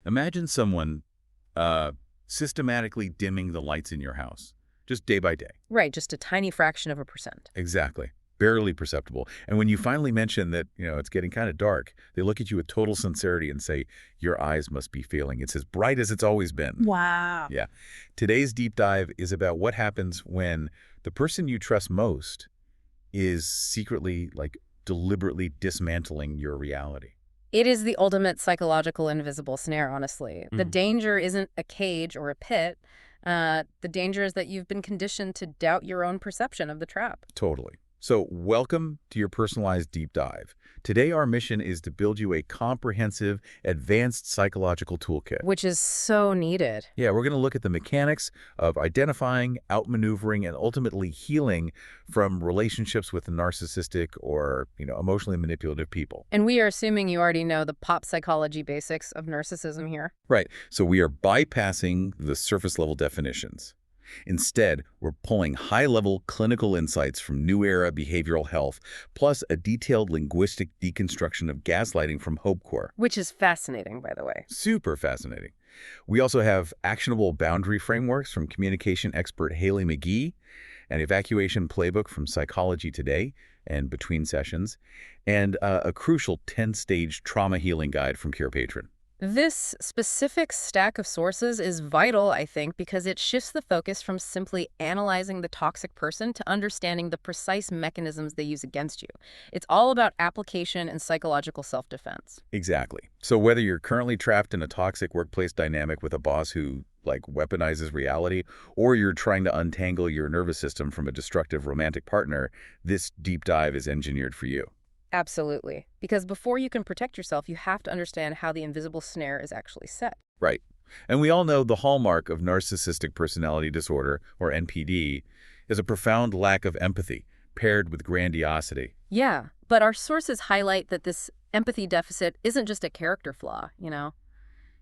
Imagine someone systematically dimming the lights in your house, just day by day. Right, just a tiny fraction of a percent. Exactly. Barely perceptible. And when you finally mention that, it's getting kind of dark, they look at you with total sincerity and say, your eyes must be feeling it's as bright as it's always been. Wow. Yeah. Today's deep dive is about what happens when the person you trust most is secretly, deliberately dismantling your reality. It is the ultimate psychological invisible snare, honestly. The danger isn't a cage or a pit. The danger is that you've been conditioned to doubt your own perception of the trap. Totally. So welcome to your personalized deep dive. Today, our mission is to build you a comprehensive, advanced psychological toolkit. Which is so needed. Yeah, we're going to look at the mechanics of identifying, outmaneuvering, and ultimately healing from relationships with narcissistic or, emotionally manipulative people. And we are assuming you already know the pop psychology basics of narcissism here. Right. So we are bypassing the surface-level definitions. Instead, we're pulling high-level clinical insights from new-era behavioral health, plus a detailed linguistic deconstruction of gaslighting from HopeCore. Which is fascinating, by the way. Super fascinating. We also have actionable boundary frameworks from communication expert Haley McGee, an evacuation playbook from Psychology Today and Between Sessions, and a crucial 10-stage trauma healing guide from Cure Patron. This specific stack of sources is vital, I think, because it shifts the focus from simply analyzing the toxic person to understanding the precise mechanisms they use against you. It's all about application and psychological self-defense. Exactly. So whether you're currently trapped in a toxic workplace dynamic with a boss who, weaponizes reality, or you're trying to untangle your nervous system from a destructive romantic partner, this deep dive is engineered for you. Absolutely. Because before you can protect yourself, you have to understand how the invisible snare is actually set. Right. And we all know the hallmark of narcissistic personality disorder, or NPD, is a profound lack of empathy, paired with grandiosity. Yeah, but our sources highlight that this empathy deficit isn't just a character flaw,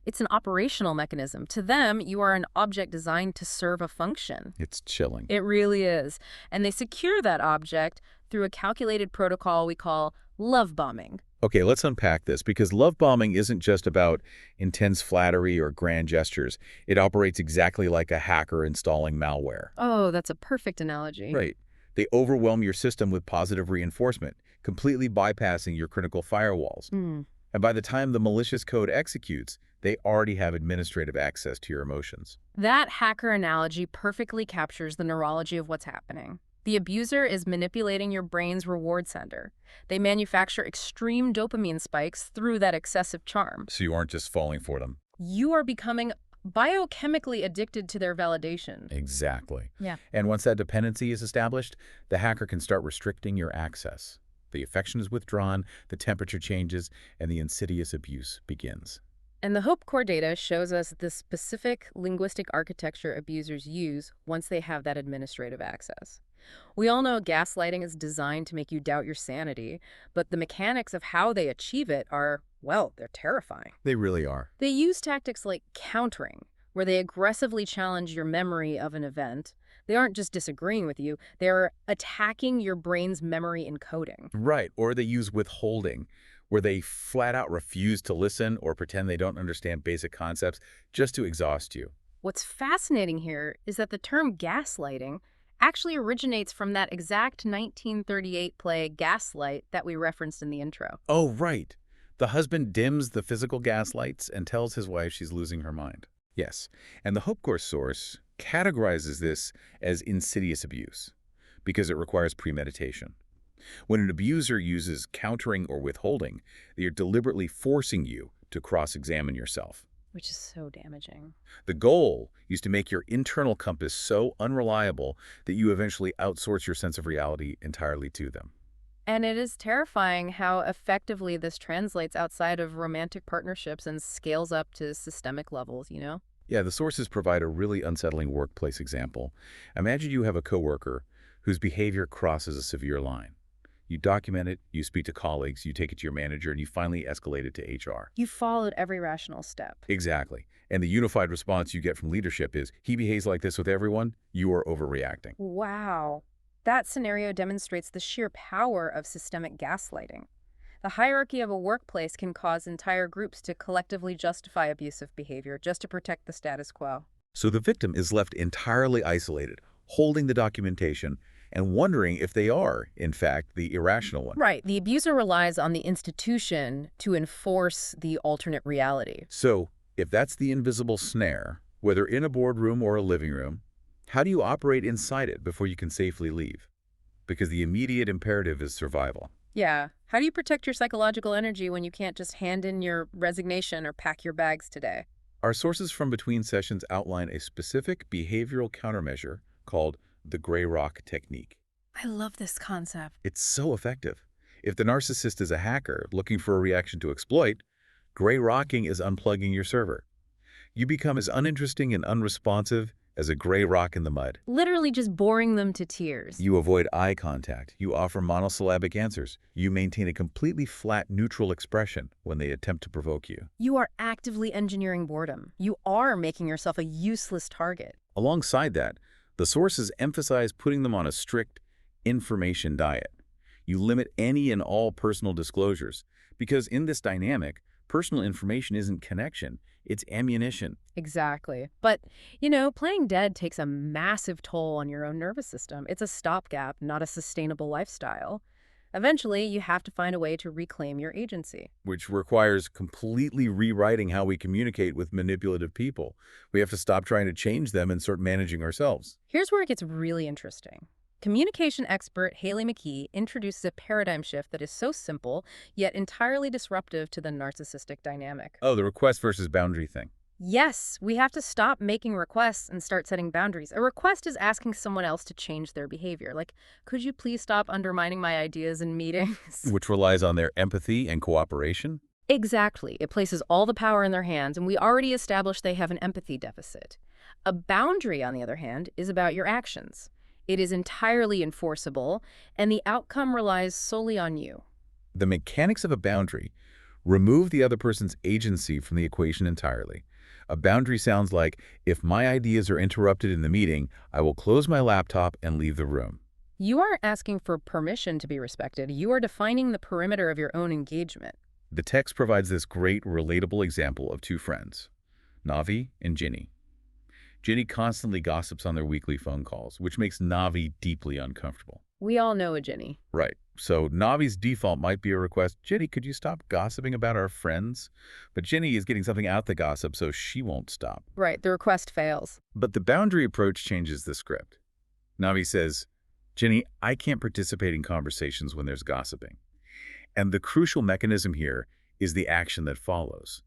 It's an operational mechanism. To them, you are an object designed to serve a function. It's chilling. It really is. And they secure that object through a calculated protocol we call love bombing. Okay, let's unpack this, because love bombing isn't just about intense flattery or grand gestures. It operates exactly like a hacker installing malware. Oh, that's a perfect analogy. Right. They overwhelm your system with positive reinforcement, completely bypassing your critical firewalls. And by the time the malicious code executes, they already have administrative access to your emotions. That hacker analogy perfectly captures the neurology of what's happening. The abuser is manipulating your brain's reward center. They manufacture extreme dopamine spikes through that excessive charm. So you aren't just falling for them. You are becoming biochemically addicted to their validation. Exactly. Yeah. And once that dependency is established, the hacker can start restricting your access. The affection is withdrawn, the temperature changes, and the insidious abuse begins. And the HopeCore data shows us the specific linguistic architecture abusers use once they have that administrative access. We all know gaslighting is designed to make you doubt your sanity, but the mechanics of how they achieve it are, well, they're terrifying. They really are. They use tactics like countering, where they aggressively challenge your memory of an event. They aren't just disagreeing with you, they're attacking your brain's memory encoding. Right, or they use withholding, where they flat out refuse to listen or pretend they don't understand basic concepts just to exhaust you. What's fascinating here is that the term gaslighting actually originates from that exact 1938 play Gaslight that we referenced in the intro. Oh, right. The husband dims the physical gaslights and tells his wife she's losing her mind. Yes, and the HopeCore source categorizes this as insidious abuse because it requires premeditation. When an abuser uses countering or withholding, they are deliberately forcing you to cross-examine yourself. Which is so damaging. The goal is to make your internal compass so unreliable that you eventually outsource your sense of reality entirely to them. And it is terrifying how effectively this translates outside of romantic partnerships and scales up to systemic levels, Yeah, the sources provide a really unsettling workplace example. Imagine you have a coworker whose behavior crosses a severe line. You document it, you speak to colleagues, you take it to your manager, and you finally escalate it to HR. You followed every rational step. Exactly. And the unified response you get from leadership is, he behaves like this with everyone, you are overreacting. Wow. That scenario demonstrates the sheer power of systemic gaslighting. The hierarchy of a workplace can cause entire groups to collectively justify abusive behavior just to protect the status quo. So the victim is left entirely isolated, holding the documentation and wondering if they are, in fact, the irrational one. Right. The abuser relies on the institution to enforce the alternate reality. So if that's the invisible snare, whether in a boardroom or a living room, how do you operate inside it before you can safely leave? Because the immediate imperative is survival. Yeah. How do you protect your psychological energy when you can't just hand in your resignation or pack your bags today? Our sources from between sessions outline a specific behavioral countermeasure called the gray rock technique. I love this concept. It's so effective. If the narcissist is a hacker looking for a reaction to exploit, gray rocking is unplugging your server. You become as uninteresting and unresponsive as a gray rock in the mud. Literally just boring them to tears. You avoid eye contact. You offer monosyllabic answers. You maintain a completely flat, neutral expression when they attempt to provoke you. You are actively engineering boredom. You are making yourself a useless target. Alongside that, the sources emphasize putting them on a strict information diet. You limit any and all personal disclosures, because in this dynamic, personal information isn't connection, it's ammunition. Exactly. But, playing dead takes a massive toll on your own nervous system. It's a stopgap, not a sustainable lifestyle. Eventually, you have to find a way to reclaim your agency. Which requires completely rewriting how we communicate with manipulative people. We have to stop trying to change them and start managing ourselves. Here's where it gets really interesting. Communication expert Haley McKee introduces a paradigm shift that is so simple, yet entirely disruptive to the narcissistic dynamic. Oh, the request versus boundary thing. Yes, we have to stop making requests and start setting boundaries. A request is asking someone else to change their behavior. Like, could you please stop undermining my ideas in meetings? Which relies on their empathy and cooperation. Exactly. It places all the power in their hands, and we already established they have an empathy deficit. A boundary, on the other hand, is about your actions. It is entirely enforceable, and the outcome relies solely on you. The mechanics of a boundary remove the other person's agency from the equation entirely. A boundary sounds like, if my ideas are interrupted in the meeting, I will close my laptop and leave the room. You aren't asking for permission to be respected. You are defining the perimeter of your own engagement. The text provides this great, relatable example of two friends, Navi and Ginny. Ginny constantly gossips on their weekly phone calls, which makes Navi deeply uncomfortable. We all know a Ginny. Right. So Navi's default might be a request, Ginny, could you stop gossiping about our friends? But Ginny is getting something out the gossip, so she won't stop. Right, the request fails. But the boundary approach changes the script. Navi says, Ginny, I can't participate in conversations when there's gossiping. And the crucial mechanism here is the action that follows.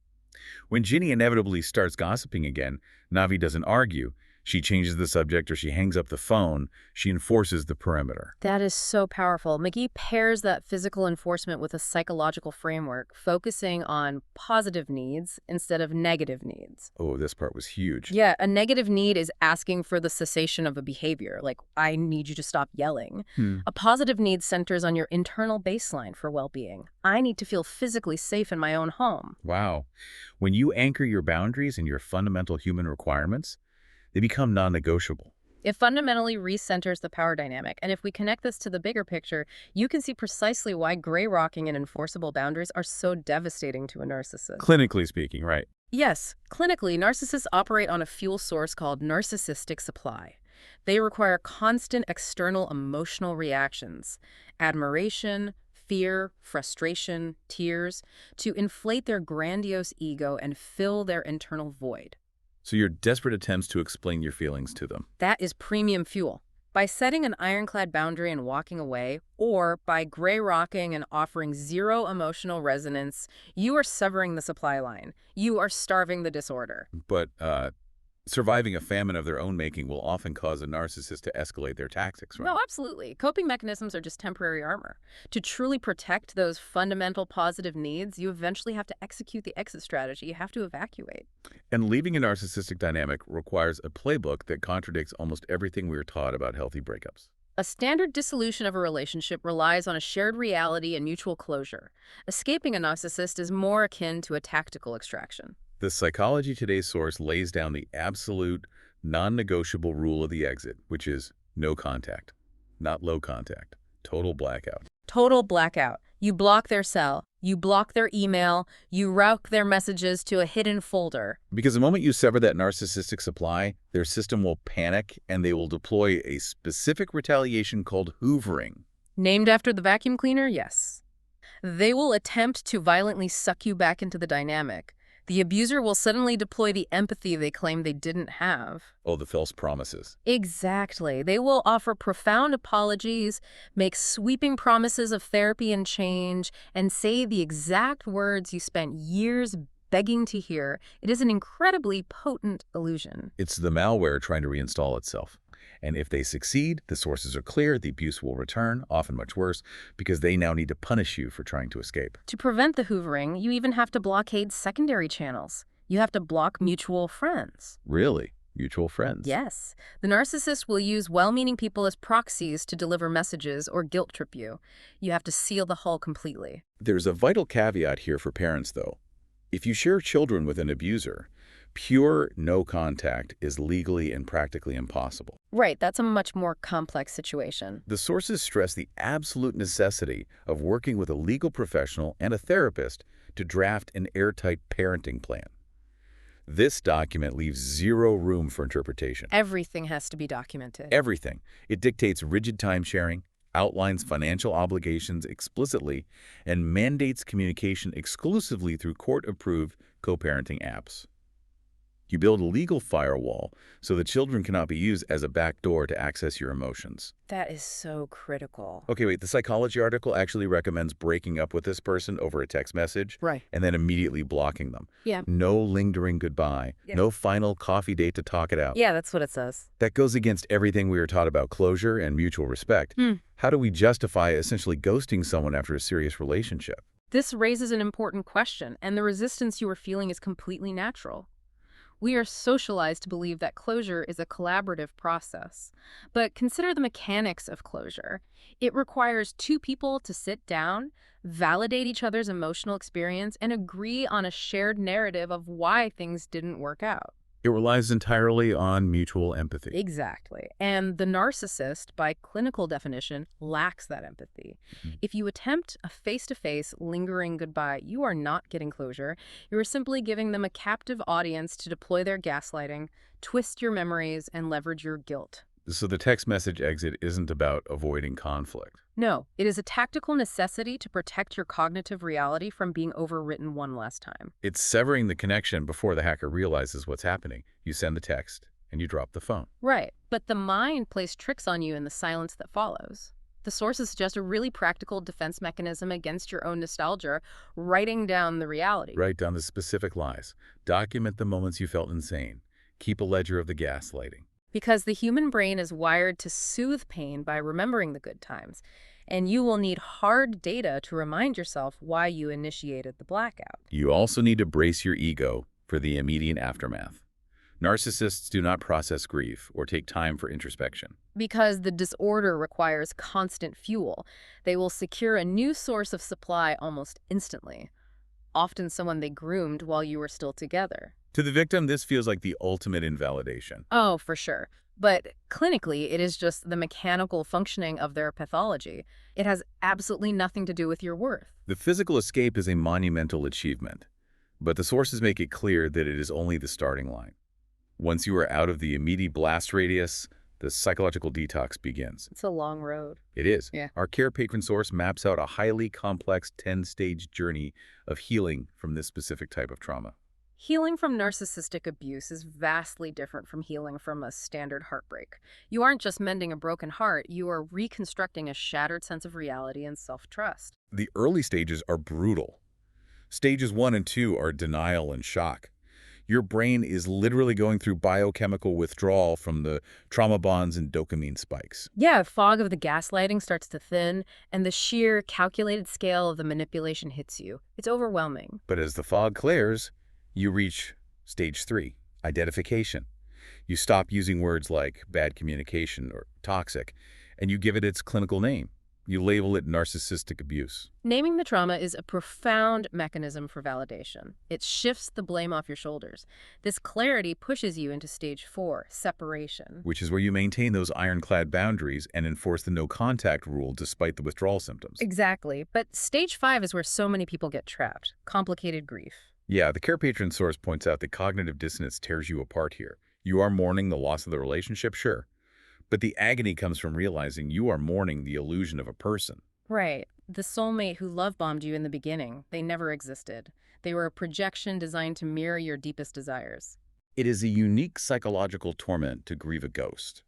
When Ginny inevitably starts gossiping again, Navi doesn't argue. She changes the subject or she hangs up the phone. She enforces the perimeter. That is so powerful. McGee pairs that physical enforcement with a psychological framework, focusing on positive needs instead of negative needs. Oh, this part was huge. Yeah, a negative need is asking for the cessation of a behavior, like, I need you to stop yelling. A positive need centers on your internal baseline for well-being. I need to feel physically safe in my own home. Wow. When you anchor your boundaries and your fundamental human requirements, they become non-negotiable. It fundamentally recenters the power dynamic, and if we connect this to the bigger picture, you can see precisely why gray rocking and enforceable boundaries are so devastating to a narcissist. Clinically speaking, right? Yes, clinically, narcissists operate on a fuel source called narcissistic supply. They require constant external emotional reactions, admiration, fear, frustration, tears, to inflate their grandiose ego and fill their internal void. So your desperate attempts to explain your feelings to them. That is premium fuel. By setting an ironclad boundary and walking away, or by gray rocking and offering zero emotional resonance, you are severing the supply line. You are starving the disorder. But surviving a famine of their own making will often cause a narcissist to escalate their tactics, right? No, absolutely. Coping mechanisms are just temporary armor. To truly protect those fundamental positive needs, you eventually have to execute the exit strategy. You have to evacuate. And leaving a narcissistic dynamic requires a playbook that contradicts almost everything we are taught about healthy breakups. A standard dissolution of a relationship relies on a shared reality and mutual closure. Escaping a narcissist is more akin to a tactical extraction. The Psychology Today source lays down the absolute, non-negotiable rule of the exit, which is no contact, not low contact, total blackout. Total blackout. You block their cell, you block their email, you route their messages to a hidden folder. Because the moment you sever that narcissistic supply, their system will panic and they will deploy a specific retaliation called hoovering. Named after the vacuum cleaner? Yes. They will attempt to violently suck you back into the dynamic. The abuser will suddenly deploy the empathy they claim they didn't have. Oh, the false promises. Exactly. They will offer profound apologies, make sweeping promises of therapy and change, and say the exact words you spent years begging to hear. It is an incredibly potent illusion. It's the malware trying to reinstall itself. And if they succeed, the sources are clear, the abuse will return, often much worse, because they now need to punish you for trying to escape. To prevent the hoovering, you even have to blockade secondary channels. You have to block mutual friends. Really? Mutual friends? Yes. The narcissist will use well-meaning people as proxies to deliver messages or guilt trip you. You have to seal the hull completely. There's a vital caveat here for parents, though. If you share children with an abuser, pure no contact is legally and practically impossible. Right, that's a much more complex situation. The sources stress the absolute necessity of working with a legal professional and a therapist to draft an airtight parenting plan. This document leaves zero room for interpretation. Everything has to be documented. Everything. It dictates rigid time sharing, outlines financial obligations explicitly, and mandates communication exclusively through court-approved co-parenting apps. You build a legal firewall so that children cannot be used as a backdoor to access your emotions. That is so critical. Okay, wait, the psychology article actually recommends breaking up with this person over a text message Right. and then immediately blocking them. Yeah. No lingering goodbye. Yeah. No final coffee date to talk it out. Yeah, that's what it says. That goes against everything we were taught about closure and mutual respect. How do we justify essentially ghosting someone after a serious relationship? This raises an important question, and the resistance you are feeling is completely natural. We are socialized to believe that closure is a collaborative process. But consider the mechanics of closure. It requires two people to sit down, validate each other's emotional experience, and agree on a shared narrative of why things didn't work out. It relies entirely on mutual empathy. Exactly. And the narcissist, by clinical definition, lacks that empathy. If you attempt a face-to-face, lingering goodbye, you are not getting closure. You are simply giving them a captive audience to deploy their gaslighting, twist your memories, and leverage your guilt. So the text message exit isn't about avoiding conflict. No, it is a tactical necessity to protect your cognitive reality from being overwritten one last time. It's severing the connection before the hacker realizes what's happening. You send the text, and you drop the phone. Right, but the mind plays tricks on you in the silence that follows. The sources suggest a really practical defense mechanism against your own nostalgia, writing down the reality. Write down the specific lies. Document the moments you felt insane. Keep a ledger of the gaslighting. Because the human brain is wired to soothe pain by remembering the good times, and you will need hard data to remind yourself why you initiated the blackout. You also need to brace your ego for the immediate aftermath. Narcissists do not process grief or take time for introspection. Because the disorder requires constant fuel, they will secure a new source of supply almost instantly, often someone they groomed while you were still together. To the victim, this feels like the ultimate invalidation. Oh, for sure. But clinically, it is just the mechanical functioning of their pathology. It has absolutely nothing to do with your worth. The physical escape is a monumental achievement, but the sources make it clear that it is only the starting line. Once you are out of the immediate blast radius, the psychological detox begins. It's a long road. It is. Yeah. Our care patron source maps out a highly complex 10-stage journey of healing from this specific type of trauma. Healing from narcissistic abuse is vastly different from healing from a standard heartbreak. You aren't just mending a broken heart, you are reconstructing a shattered sense of reality and self-trust. The early stages are brutal. Stages 1 and 2 are denial and shock. Your brain is literally going through biochemical withdrawal from the trauma bonds and dopamine spikes. Yeah, fog of the gaslighting starts to thin, and the sheer, calculated scale of the manipulation hits you. It's overwhelming. But as the fog clears, you reach stage 3, identification. You stop using words like bad communication or toxic, and you give it its clinical name, You label it narcissistic abuse. Naming the trauma is a profound mechanism for validation. It shifts the blame off your shoulders. This clarity pushes you into stage 4, separation. Which is where you maintain those ironclad boundaries and enforce the no-contact rule despite the withdrawal symptoms. Exactly. But stage 5 is where so many people get trapped. Complicated grief. Yeah, the Care Patron source points out that cognitive dissonance tears you apart here. You are mourning the loss of the relationship, sure. But the agony comes from realizing you are mourning the illusion of a person. Right. The soulmate who love-bombed you in the beginning, they never existed. They were a projection designed to mirror your deepest desires. It is a unique psychological torment to grieve a ghost.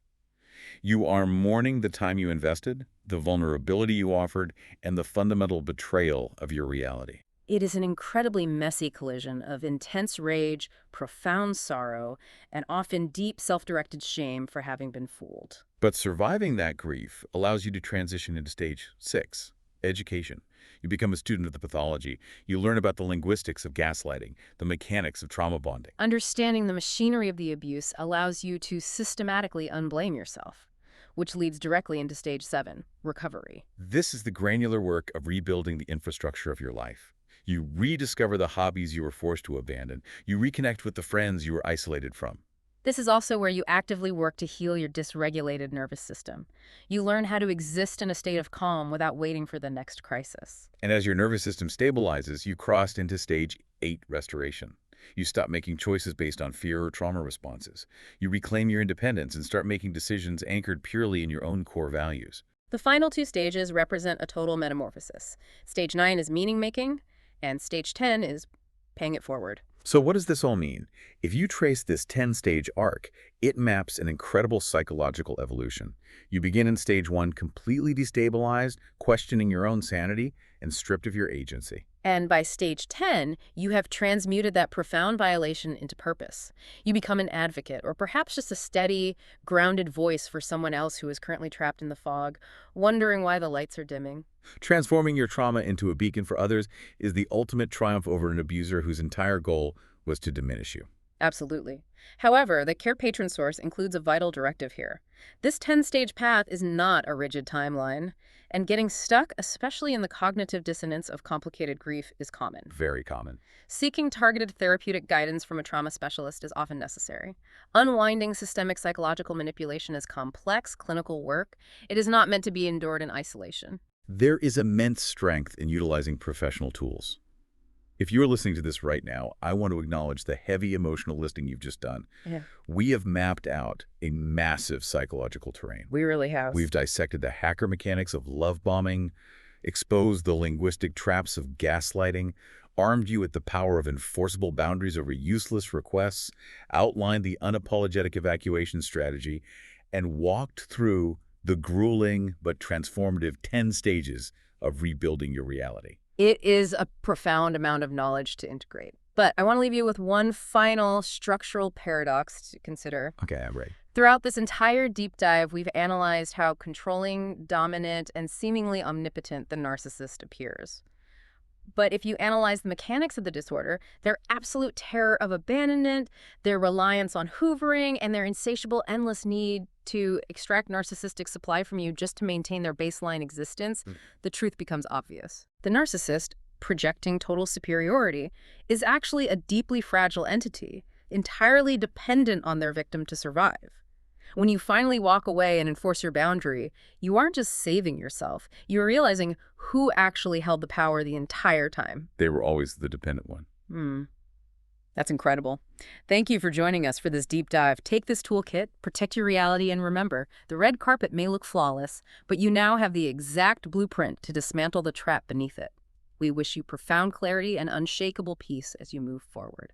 You are mourning the time you invested, the vulnerability you offered, and the fundamental betrayal of your reality. It is an incredibly messy collision of intense rage, profound sorrow, and often deep self-directed shame for having been fooled. But surviving that grief allows you to transition into stage 6, education. You become a student of the pathology. You learn about the linguistics of gaslighting, the mechanics of trauma bonding. Understanding the machinery of the abuse allows you to systematically unblame yourself, which leads directly into stage 7, recovery. This is the granular work of rebuilding the infrastructure of your life. You rediscover the hobbies you were forced to abandon. You reconnect with the friends you were isolated from. This is also where you actively work to heal your dysregulated nervous system. You learn how to exist in a state of calm without waiting for the next crisis. And as your nervous system stabilizes, you crossed into stage 8, restoration. You stop making choices based on fear or trauma responses. You reclaim your independence and start making decisions anchored purely in your own core values. The final 2 stages represent a total metamorphosis. Stage 9 is meaning-making, and stage 10 is paying it forward. So what does this all mean? If you trace this 10-stage arc, it maps an incredible psychological evolution. You begin in stage 1 completely destabilized, questioning your own sanity, and stripped of your agency. And by stage 10, you have transmuted that profound violation into purpose. You become an advocate, or perhaps just a steady, grounded voice for someone else who is currently trapped in the fog, wondering why the lights are dimming. Transforming your trauma into a beacon for others is the ultimate triumph over an abuser whose entire goal was to diminish you. Absolutely. However, the Care Patron source includes a vital directive here. This 10-stage path is not a rigid timeline, and getting stuck, especially in the cognitive dissonance of complicated grief, is common. Very common. Seeking targeted therapeutic guidance from a trauma specialist is often necessary. Unwinding systemic psychological manipulation is complex clinical work. It is not meant to be endured in isolation. There is immense strength in utilizing professional tools. If you are listening to this right now, I want to acknowledge the heavy emotional listing you've just done. Yeah. We have mapped out a massive psychological terrain. We really have. We've dissected the hacker mechanics of love bombing, exposed the linguistic traps of gaslighting, armed you with the power of enforceable boundaries over useless requests, outlined the unapologetic evacuation strategy, and walked through the grueling but transformative 10 stages of rebuilding your reality. It is a profound amount of knowledge to integrate. But I want to leave you with one final structural paradox to consider. Okay, I'm ready. Throughout this entire deep dive, we've analyzed how controlling, dominant, and seemingly omnipotent the narcissist appears. But if you analyze the mechanics of the disorder, their absolute terror of abandonment, their reliance on hoovering, and their insatiable, endless need to extract narcissistic supply from you just to maintain their baseline existence, the truth becomes obvious. The narcissist, projecting total superiority, is actually a deeply fragile entity, entirely dependent on their victim to survive. When you finally walk away and enforce your boundary, you aren't just saving yourself. You're realizing who actually held the power the entire time. They were always the dependent one. That's incredible. Thank you for joining us for this deep dive. Take this toolkit, protect your reality, and remember, the red carpet may look flawless, but you now have the exact blueprint to dismantle the trap beneath it. We wish you profound clarity and unshakable peace as you move forward.